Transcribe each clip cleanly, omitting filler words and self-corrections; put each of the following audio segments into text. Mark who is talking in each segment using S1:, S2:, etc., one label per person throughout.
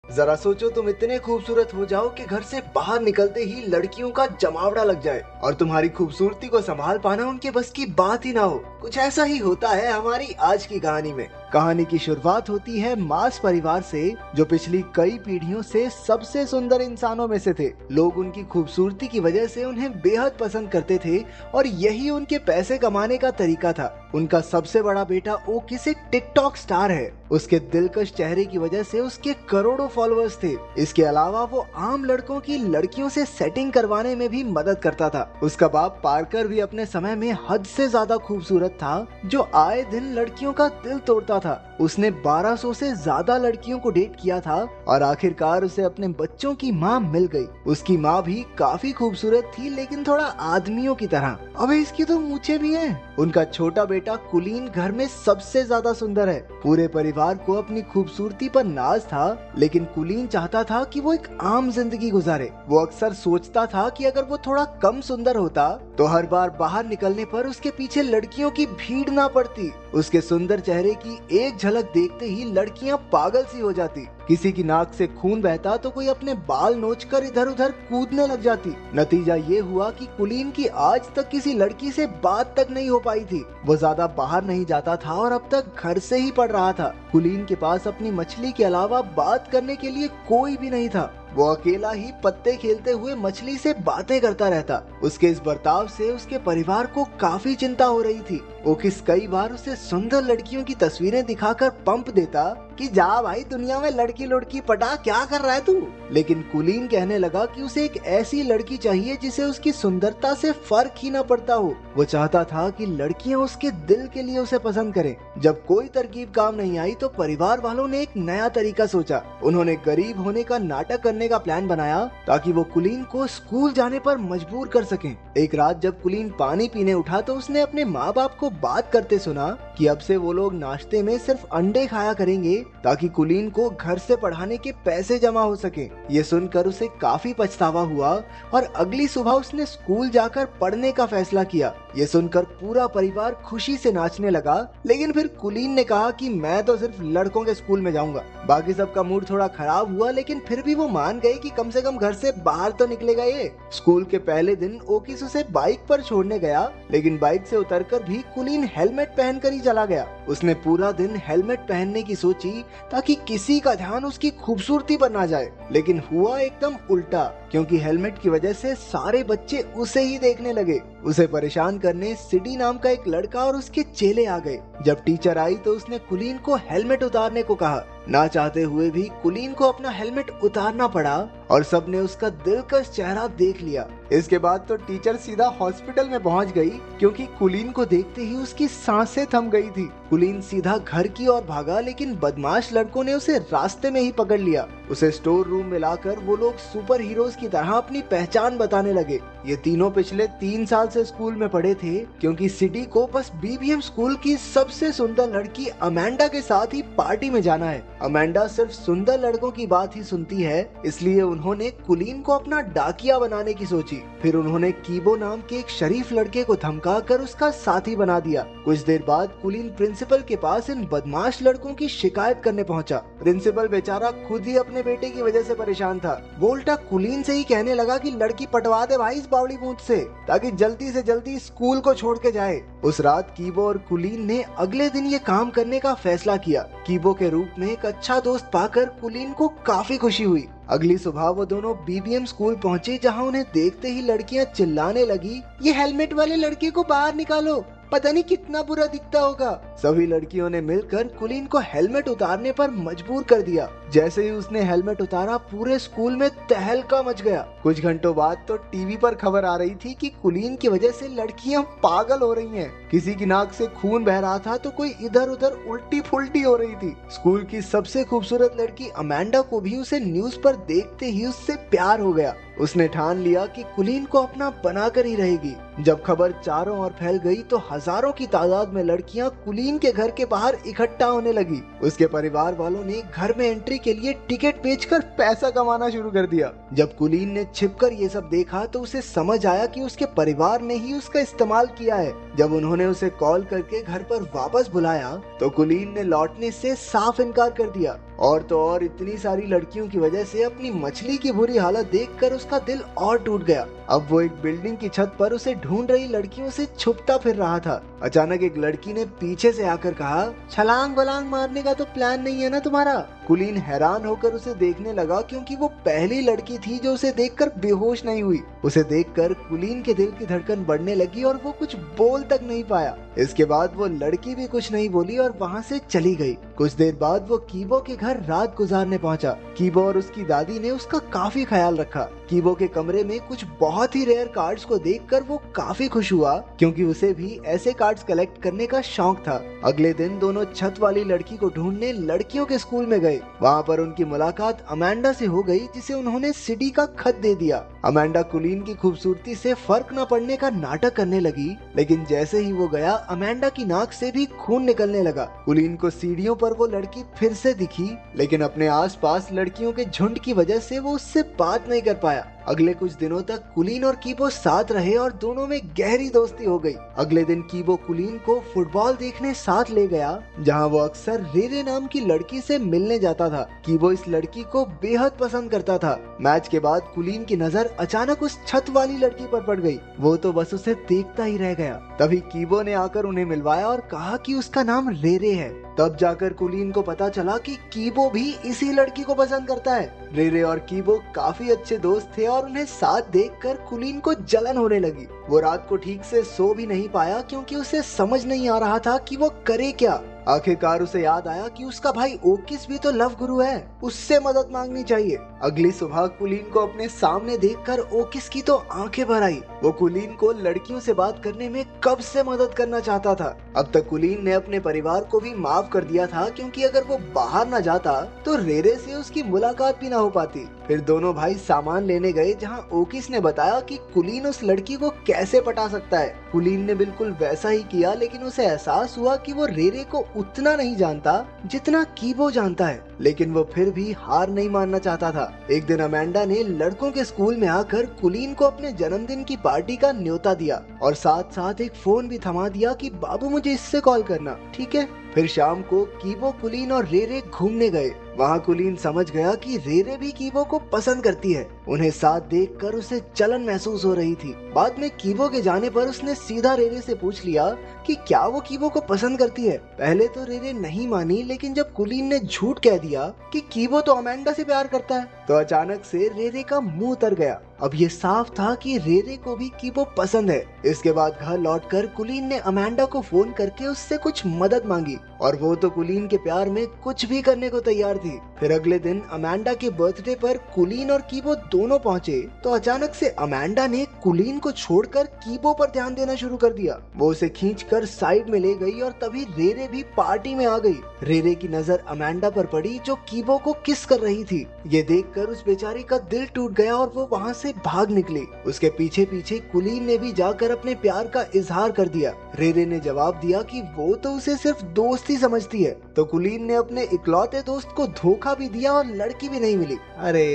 S1: जरा सोचो, तुम इतने खूबसूरत हो जाओ कि घर से बाहर निकलते ही लड़कियों का जमावड़ा लग जाए और तुम्हारी खूबसूरती को संभाल पाना उनके बस की बात ही ना हो। कुछ ऐसा ही होता है हमारी आज की कहानी में। कहानी की शुरुआत होती है मार्स परिवार से, जो पिछली कई पीढ़ियों से सबसे सुंदर इंसानों में से थे। लोग उनकी खूबसूरती की वजह से उन्हें बेहद पसंद करते थे और यही उनके पैसे कमाने का तरीका था। उनका सबसे बड़ा बेटा ओकिस एक टिकटॉक स्टार है। उसके दिलकश चेहरे की वजह से उसके करोड़ों फॉलोअर्स थे। इसके अलावा वो आम लड़कों की लड़कियों से सेटिंग करवाने में भी मदद करता था। उसका बाप पार्कर भी अपने समय में हद से ज्यादा खूबसूरत था, जो आए दिन लड़कियों का दिल तोड़ता था। उसने 1200 से ज्यादा लड़कियों को डेट किया था और आखिरकार उसे अपने बच्चों की माँ मिल गई। उसकी माँ भी काफी खूबसूरत थी, लेकिन थोड़ा आदमियों की तरह। अबे इसकी तो मूछें भी हैं। उनका छोटा बेटा कुलीन घर में सबसे ज्यादा सुंदर है। पूरे परिवार को अपनी खूबसूरती पर नाज था, लेकिन कुलीन चाहता था कि वो एक आम जिंदगी गुजारे। वो अक्सर सोचता था कि अगर वो थोड़ा कम सुंदर होता तो हर बार बाहर निकलने पर उसके पीछे लड़कियों की भीड़ ना पड़ती। उसके सुंदर चेहरे की एक झलक देखते ही लड़कियां पागल सी हो जाती। किसी की नाक से खून बहता तो कोई अपने बाल नोचकर इधर उधर कूदने लग जाती। नतीजा ये हुआ कि कुलीन की आज तक किसी लड़की से बात तक नहीं हो पाई थी। वो ज्यादा बाहर नहीं जाता था और अब तक घर से ही पढ़ रहा था। कुलीन के पास अपनी मछली के अलावा बात करने के लिए कोई भी नहीं था। वो अकेला ही पत्ते खेलते हुए मछली से बातें करता रहता। उसके इस बर्ताव से उसके परिवार को काफी चिंता हो रही थी। ओकिस कई बार उसे सुंदर लड़कियों की तस्वीरें दिखाकर पंप देता कि जा भाई, दुनिया में लड़की लड़की पटा, क्या कर रहा है तू। लेकिन कुलीन कहने लगा कि उसे एक ऐसी लड़की चाहिए जिसे उसकी सुंदरता से फर्क ही न पड़ता हो। वो चाहता था कि लड़कियां उसके दिल के लिए उसे पसंद करें। जब कोई तरकीब काम नहीं आई तो परिवार वालों ने एक नया तरीका सोचा। उन्होंने गरीब होने का नाटक करने का प्लान बनाया ताकि वो कुलीन को स्कूल जाने पर मजबूर कर सकें। एक रात जब कुलीन पानी पीने उठा तो उसने अपने माँ बाप को बात करते सुना कि अब से वो लोग नाश्ते में सिर्फ अंडे खाया करेंगे ताकि कुलीन को घर से पढ़ाने के पैसे जमा हो सके। ये सुनकर उसे काफी पछतावा हुआ और अगली सुबह उसने स्कूल जाकर पढ़ने का फैसला किया। ये सुनकर पूरा परिवार खुशी से नाचने लगा, लेकिन फिर कुलीन ने कहा कि मैं तो सिर्फ लड़कों के स्कूल में जाऊंगा। बाकी सबका मूड थोड़ा खराब हुआ, लेकिन फिर भी वो मान गए कि कम से कम घर से बाहर तो निकलेगा ये। स्कूल के पहले दिन ओकिस उसे बाइक पर छोड़ने गया, लेकिन बाइक से उतरकर भी कुलीन हेलमेट पहनकर ही चला गया। उसने पूरा दिन हेलमेट पहनने की सोची ताकि किसी का ध्यान उसकी खूबसूरती पर ना जाए, लेकिन हुआ एकदम उल्टा, क्योंकि हेलमेट की वजह से सारे बच्चे उसे ही देखने लगे। उसे परेशान करने सिडी नाम का एक लड़का और उसके चेले आ गए। जब टीचर आई तो उसने कुलीन को हेलमेट उतारने को कहा। ना चाहते हुए भी कुलीन को अपना हेलमेट उतारना पड़ा और सबने उसका दिलकश चेहरा देख लिया। इसके बाद तो टीचर सीधा हॉस्पिटल में पहुंच गई, क्योंकि कुलीन को देखते ही उसकी सांसें थम गई थी। कुलीन सीधा घर की ओर भागा, लेकिन बदमाश लड़कों ने उसे रास्ते में ही पकड़ लिया। उसे स्टोर रूम में लाकर वो लोग सुपर हीरोज की तरह अपनी पहचान बताने लगे। ये तीनों पिछले 3 साल से स्कूल में पढ़े थे, क्योंकि सिटी को बस बीबीएम स्कूल की सबसे सुंदर लड़की अमेंडा के साथ ही पार्टी में जाना है। अमेंडा सिर्फ सुंदर लड़कों की बात ही सुनती है, इसलिए उन्होंने कुलीन को अपना डाकिया बनाने की सोची। फिर उन्होंने कीबो नाम के एक शरीफ लड़के को धमका कर उसका साथी बना दिया। कुछ देर बाद कुलीन प्रिंसिपल के पास इन बदमाश लड़कों की शिकायत करने पहुंचा। प्रिंसिपल बेचारा खुद ही अपने बेटे की वजह से परेशान था। वो उल्टा कुलीन से ही कहने लगा कि लड़की पटवा दे भाई इस बावड़ी बूथ से, ताकि जल्दी से जल्दी स्कूल को छोड़ के जाए। उस रात कीबो और कुलीन ने अगले दिन ये काम करने का फैसला किया। कीबो के रूप में एक अच्छा दोस्त पाकर कुलीन को काफी खुशी हुई। अगली सुबह वो दोनों बीबीएम स्कूल पहुंचे, जहां उन्हें देखते ही लड़कियां चिल्लाने लगी, ये हेलमेट वाले लड़के को बाहर निकालो, पता नहीं कितना बुरा दिखता होगा। सभी लड़कियों ने मिलकर कुलीन को हेलमेट उतारने पर मजबूर कर दिया। जैसे ही उसने हेलमेट उतारा, पूरे स्कूल में तहलका मच गया। कुछ घंटों बाद तो टीवी पर खबर आ रही थी कि कुलीन की वजह से लड़कियां पागल हो रही हैं। किसी की नाक से खून बह रहा था तो कोई इधर उधर उल्टी फुल्टी हो रही थी। स्कूल की सबसे खूबसूरत लड़की अमेंडा को भी उसे न्यूज पर देखते ही उससे प्यार हो गया। उसने ठान लिया कि कुलीन को अपना बनाकर ही रहेगी। जब खबर चारों ओर फैल गई तो हजारों की तादाद में लड़कियां कुलीन के घर के बाहर इकट्ठा होने लगी। उसके परिवार वालों ने घर में एंट्री के लिए टिकट बेचकर पैसा कमाना शुरू कर दिया। जब कुलीन ने छिपकर ये सब देखा तो उसे समझ आया कि उसके परिवार ने ही उसका इस्तेमाल किया है। जब उन्होंने उसे कॉल करके घर पर वापस बुलाया तो कुलीन ने लौटने से साफ इनकार कर दिया। और तो और इतनी सारी लड़कियों की वजह से अपनी मछली की बुरी हालत देखकर उसका दिल और टूट गया। अब वो एक बिल्डिंग की छत पर उसे ढूंढ रही लड़कियों से छुपता फिर रहा था। अचानक एक लड़की ने पीछे से आकर कहा, छलांग वलांग मारने का तो प्लान नहीं है ना तुम्हारा? कुलीन हैरान होकर उसे देखने लगा, क्योंकि वो पहली लड़की थी जो उसे देखकर बेहोश नहीं हुई। उसे देखकर कुलीन के दिल की धड़कन बढ़ने लगी और वो कुछ बोल तक नहीं पाया। इसके बाद वो लड़की भी कुछ नहीं बोली और वहाँ से चली गई। कुछ देर बाद वो कीबो के घर रात गुजारने पहुंचा। कीबो और उसकी दादी ने उसका काफी ख्याल रखा। कीबो के कमरे में कुछ बहुत ही रेयर कार्ड्स को देखकर वो काफी खुश हुआ, क्योंकि उसे भी ऐसे कार्ड्स कलेक्ट करने का शौक था। अगले दिन दोनों छत वाली लड़की को ढूंढने लड़कियों के स्कूल में गए। वहाँ पर उनकी मुलाकात अमेंडा से हो गई, जिसे उन्होंने सीडी का खत दे दिया। अमेंडा कुलीन की खूबसूरती से फर्क न पड़ने का नाटक करने लगी, लेकिन जैसे ही वो गया अमेंडा की नाक से भी खून निकलने लगा। कुलीन को सीढ़ियों पर वो लड़की फिर से दिखी, लेकिन अपने आसपास लड़कियों के झुंड की वजह से वो उससे बात नहीं कर पाया। अगले कुछ दिनों तक कुलीन और कीबो साथ रहे और दोनों में गहरी दोस्ती हो गई। अगले दिन कीबो कुलीन को फुटबॉल देखने साथ ले गया, जहां वो अक्सर रेरे नाम की लड़की से मिलने जाता था। कीबो इस लड़की को बेहद पसंद करता था। मैच के बाद कुलीन की नजर अचानक उस छत वाली लड़की पर पड़ गई। वो तो बस उसे देखता ही रह गया। तभी कीबो ने आकर उन्हें मिलवाया और कहा कि उसका नाम रेरे है। तब जाकर कुलीन को पता चला कि कीबो भी इसी लड़की को पसंद करता है। रेरे और कीबो काफी अच्छे दोस्त थे और उन्हें साथ देखकर कुलीन को जलन होने लगी। वो रात को ठीक से सो भी नहीं पाया, क्योंकि उसे समझ नहीं आ रहा था कि वो करे क्या। आखिरकार उसे याद आया कि उसका भाई ओकिस भी तो लव गुरु है, उससे मदद मांगनी चाहिए। अगली सुबह कुलीन को अपने सामने देखकर ओकिस की तो आंखें भर आई। वो कुलीन को लड़कियों से बात करने में कब से मदद करना चाहता था। अब तक कुलीन ने अपने परिवार को भी माफ कर दिया था, क्योंकि अगर वो बाहर न जाता तो रेरे से उसकी मुलाकात भी न हो पाती। फिर दोनों भाई सामान लेने गए, जहाँ ओकिस ने बताया कि कुलीन उस लड़की को कैसे पटा सकता है। कुलीन ने बिल्कुल वैसा ही किया, लेकिन उसे एहसास हुआ कि वो रेरे को उतना नहीं जानता जितना कीबो जानता है। लेकिन वो फिर भी हार नहीं मानना चाहता था। एक दिन अमेंडा ने लड़कों के स्कूल में आकर कुलीन को अपने जन्मदिन की पार्टी का न्योता दिया और साथ साथ एक फोन भी थमा दिया कि बाबू मुझे इससे कॉल करना, ठीक है? फिर शाम को कीबो, कुलीन और रेरे घूमने गए। वहाँ कुलीन समझ गया कि रेरे भी कीबो को पसंद करती है। उन्हें साथ देखकर उसे जलन महसूस हो रही थी। बाद में कीबो के जाने पर उसने सीधा रेरे से पूछ लिया कि क्या वो कीबो को पसंद करती है। पहले तो रेरे नहीं मानी, लेकिन जब कुलीन ने झूठ कह दिया कि कीबो तो अमेंडा से प्यार करता है, तो अचानक से रेरे का मुंह उतर गया। अब ये साफ था कि रेरे को भी कीबो पसंद है। इसके बाद घर लौटकर कुलीन ने अमेंडा को फोन करके उससे कुछ मदद मांगी, और वो तो कुलीन के प्यार में कुछ भी करने को तैयार थी। फिर अगले दिन अमेंडा के बर्थडे पर कुलीन और कीबो दोनों पहुंचे, तो अचानक से अमेंडा ने कुलीन को छोड़कर कीबो पर ध्यान देना शुरू कर दिया। वो उसे खींचकर साइड में ले गई और तभी रेरे भी पार्टी में आ गई। रेरे की नजर अमेंडा पर पड़ी, जो कीबो को किस कर रही थी। ये देखकर उस बेचारी का दिल टूट गया और वो वहाँ से भाग निकली। उसके पीछे पीछे कुलीन ने भी जाकर अपने प्यार का इजहार कर दिया। रेरे ने जवाब दिया कि वो तो उसे सिर्फ दोस्त ही समझती है। तो कुलीन ने अपने इकलौते दोस्त को धोखा भी दिया और लड़की भी नहीं मिली। अरे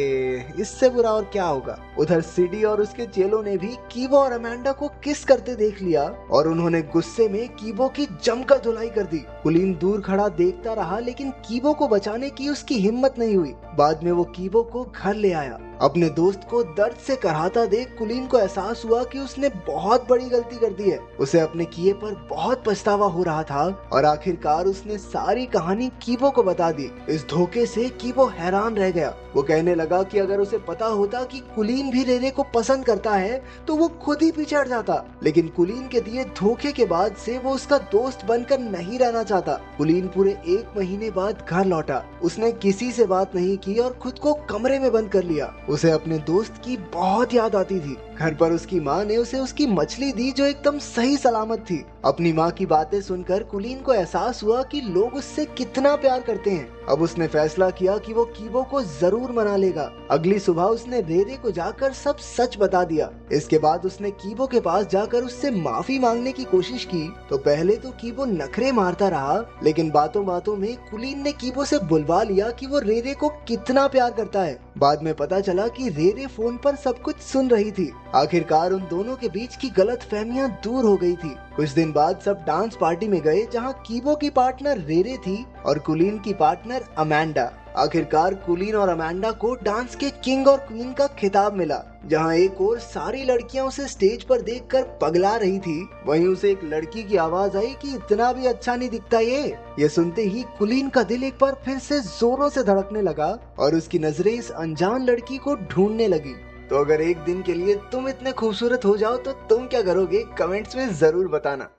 S1: इससे बुरा और क्या होगा। उधर सिडी और उसके चेलों ने भी कीबो और अमेंडा को किस करते देख लिया और उन्होंने गुस्से में कीबो की जमकर धुलाई कर दी। कुलीन दूर खड़ा देखता रहा, लेकिन कीबो को बचाने की उसकी हिम्मत नहीं हुई। बाद में वो कीबो को घर ले आया। अपने दोस्त को दर्द से कराहता देख कुलीन को एहसास हुआ कि उसने बहुत बड़ी गलती कर दी है। उसे अपने किए पर बहुत पछतावा हो रहा था और आखिरकार उसने सारी कहानी कीबो को बता दी। इस धोखे से कीबो हैरान रह गया। वो कहने लगा कि अगर उसे पता होता कि कुलीन भी रेरे को पसंद करता है तो वो खुद ही पीछे हट जाता, लेकिन कुलीन के दिए धोखे के बाद से वो उसका दोस्त बनकर नहीं रहना चाहता। कुलीन पूरे 1 महीने बाद घर लौटा। उसने किसी से बात नहीं की और खुद को कमरे में बंद कर लिया। उसे अपने दोस्त की बहुत याद आती थी। घर पर उसकी माँ ने उसे उसकी मछली दी, जो एकदम सही सलामत थी। अपनी माँ की बातें सुनकर कुलीन को एहसास हुआ कि लोग उससे कितना प्यार करते हैं। अब उसने फैसला किया कि वो कीबो को जरूर मना लेगा। अगली सुबह उसने रेरे को जाकर सब सच बता दिया। इसके बाद उसने कीबो के पास जाकर उससे माफी मांगने की कोशिश की। तो पहले तो कीबो नखरे मारता रहा, लेकिन बातों बातों में कुलीन ने कीबो से बुलवा लिया कि वो रेरे को कितना प्यार करता है। बाद में पता चला कि रेरे फोन पर सब कुछ सुन रही थी। आखिरकार उन दोनों के बीच की गलतफहमियां दूर हो गई थी। कुछ दिन बाद सब डांस पार्टी में गए जहाँ कीबो की पार्टनर रेरे थी और कुलीन की पार्टनर अमेंडा। आखिरकार कुलीन और अमेंडा को डांस के किंग और क्वीन का खिताब मिला। जहाँ एक और सारी लड़कियां उसे स्टेज पर देखकर पगला रही थी, वहीं उसे एक लड़की की आवाज आई कि इतना भी अच्छा नहीं दिखता ये सुनते ही कुलीन का दिल एक बार फिर से जोरों से धड़कने लगा और उसकी नजरें इस अनजान लड़की को ढूंढने लगी। तो अगर एक दिन के लिए तुम इतने खूबसूरत हो जाओ तो तुम क्या करोगे, कमेंट्स में जरूर बताना।